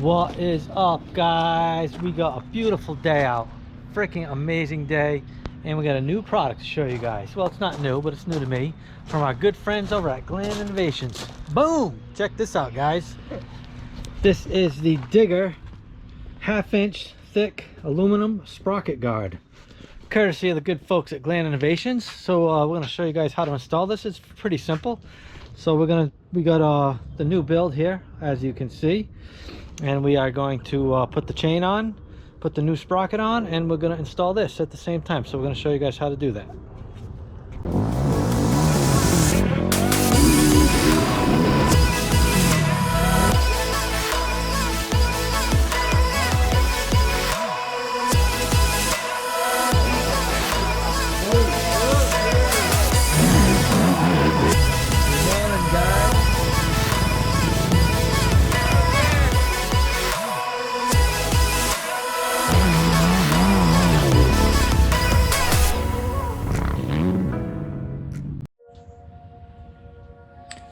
What is up, guys? We got a beautiful day out, freaking amazing day, and we got a new product to show you guys. Well, it's not new, but it's new to me, from our good friends over at Glann Innovations. Boom! Check this out, guys. This is the Digger 1/2 inch thick aluminum sprocket guard, courtesy of the good folks at Glann Innovations. So we're going to show you guys how to install this. It's pretty simple. So we got the new build here, as you can see, and we are going to put the chain on, put the new sprocket on, and we're going to install this at the same time. So we're going to show you guys how to do that.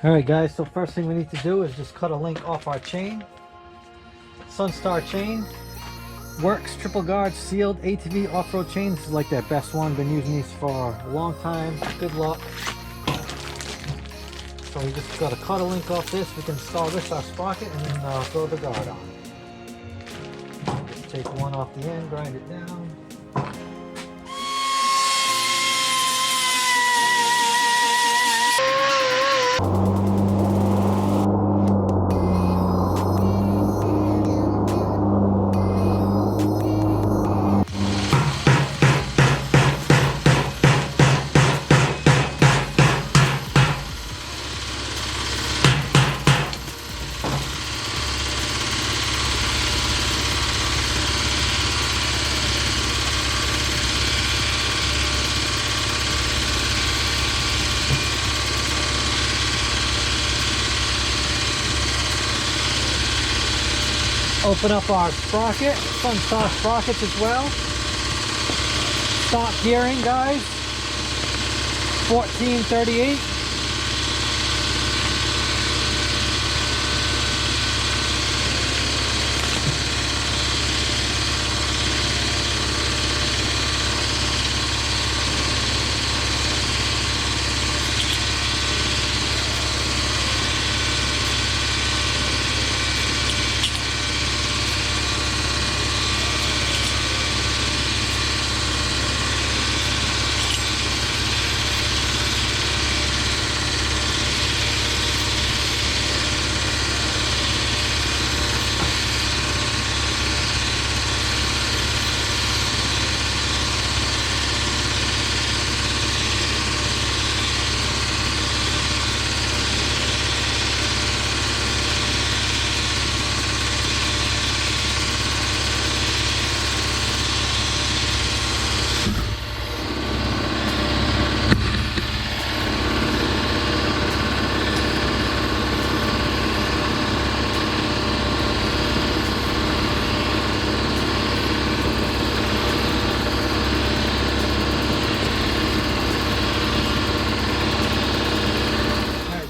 Alright guys, so first thing we need to do is just cut a link off our chain. Sunstar chain, works, triple guard, sealed ATV off-road chain. This is like their best one, been using these for a long time. Good luck. So we just got to cut a link off this. We can install this, our sprocket, and then throw the guard on. Just take one off the end, grind it down. Open up our sprocket, Sunstar sprockets as well. Stock gearing, guys, 1438.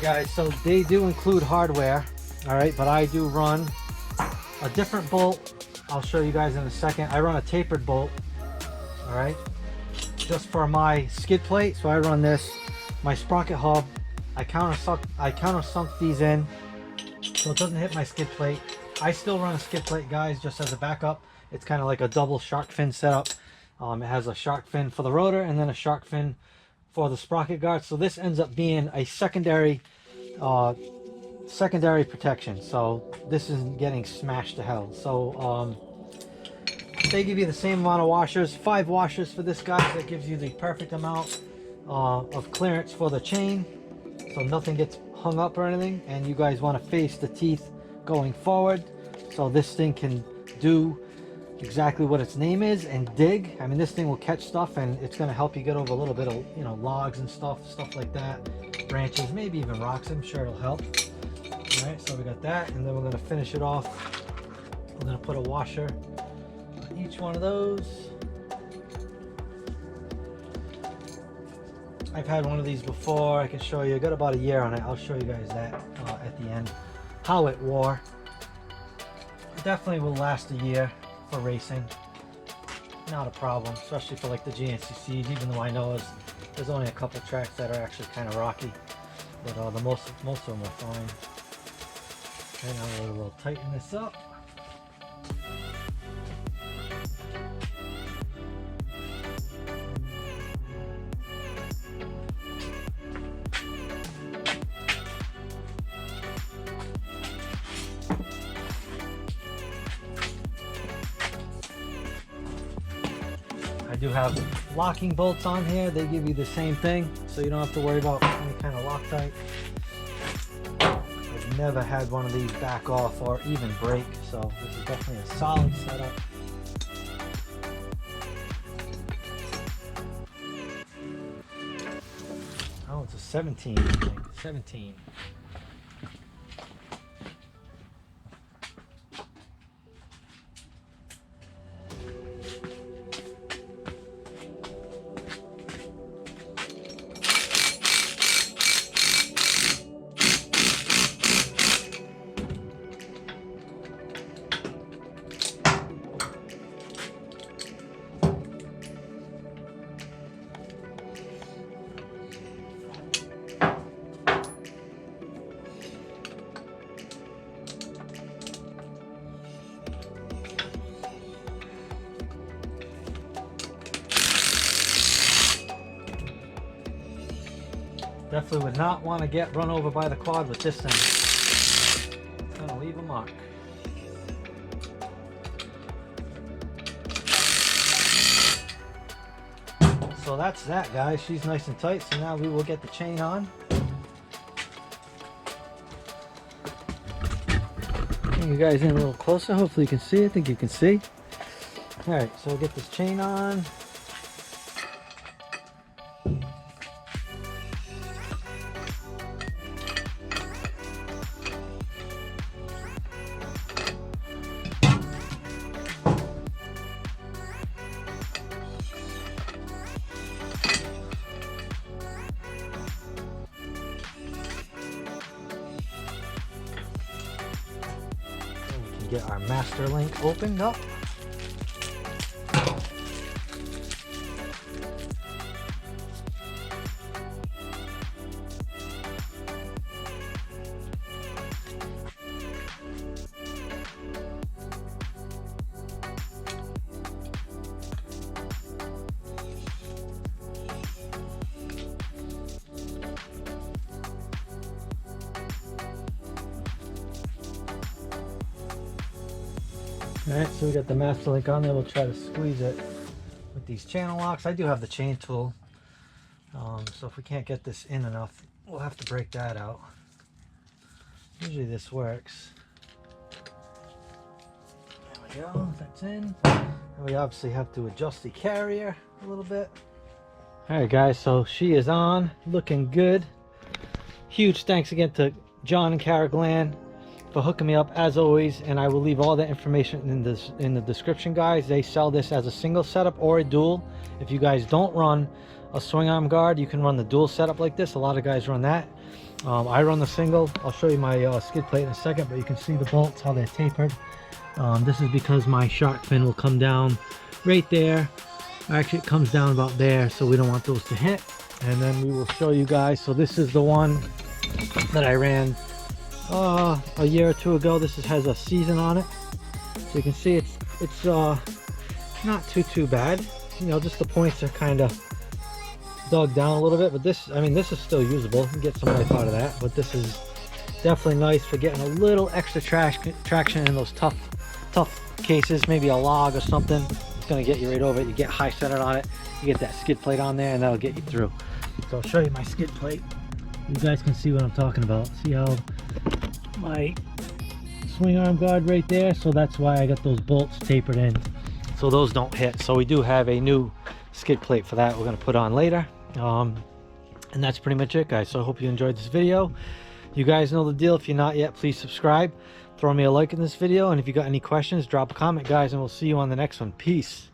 Guys, so they do include hardware, all right, but I do run a different bolt. I'll show you guys in a second. I run a tapered bolt, all right, just for my skid plate. So I run this, my sprocket hub. I countersunk these in so it doesn't hit my skid plate. I still run a skid plate, guys, just as a backup. It's kind of like a double shark fin setup. It has a shark fin for the rotor and then a shark fin for the sprocket guard. So this ends up being a secondary protection, so this isn't getting smashed to hell. So they give you the same amount of washers, 5 washers for this guy. That gives you the perfect amount of clearance for the chain, so nothing gets hung up or anything. And you guys want to face the teeth going forward, so this thing can do exactly what its name is and dig. I mean, this thing will catch stuff, and it's going to help you get over a little bit of, you know, logs and stuff like that, branches, maybe even rocks. I'm sure it'll help. All right, so we got that, and then we're going to finish it off. We're going to put a washer on each one of those. I've had one of these before. I can show you. I got about a year on it. I'll show you guys that at the end, how it wore. definitely will last a year for racing. Not a problem, especially for like the GNCCs, even though I know there's only a couple tracks that are actually kind of rocky. But the most of them are fine. And now we'll tighten this up. I do have locking bolts on here. They give you the same thing, so you don't have to worry about any kind of Loctite. I've never had one of these back off or even break, so this is definitely a solid setup. Oh, it's a 17, I think. 17. Definitely would not want to get run over by the quad with this thing. It's going to leave a mark. So that's that, guys. She's nice and tight, so now we will get the chain on. Bring you guys in a little closer. Hopefully you can see. I think you can see. Alright, so we'll get this chain on. Get our master link opened up. Alright, so we got the master link on there. We'll try to squeeze it with these channel locks. I do have the chain tool, so if we can't get this in enough, we'll have to break that out. Usually this works. There we go, that's in. And we obviously have to adjust the carrier a little bit. Alright guys, so she is on, looking good. Huge thanks again to John and Kara Glann for hooking me up as always, and I will leave all the information in the description, guys. They sell this as a single setup or a dual. If you guys don't run a swing arm guard, you can run the dual setup like this. A lot of guys run that. I run the single. I'll show you my skid plate in a second, but you can see the bolts, how they're tapered. This is because my shark fin will come down right there. Actually, it comes down about there, so we don't want those to hit. And then we will show you guys. So this is the one that I ran a year or two ago. This has a season on it, so you can see it's not too bad. You know, just the points are kind of dug down a little bit, but this, I mean, this is still usable. You can get some life out of that, but this is definitely nice for getting a little extra traction in those tough cases. Maybe a log or something, it's going to get you right over it. You get high centered on it, you get that skid plate on there, and that'll get you through. So I'll show you my skid plate. You guys can see what I'm talking about. See how my swing arm guard right there? So that's why I got those bolts tapered in, so those don't hit. So we do have a new skid plate for that we're going to put on later. And that's pretty much it, guys. So I hope you enjoyed this video. You guys know the deal. If you're not yet, please subscribe. Throw me a like in this video. And if you got any questions, drop a comment, guys. And we'll see you on the next one. Peace.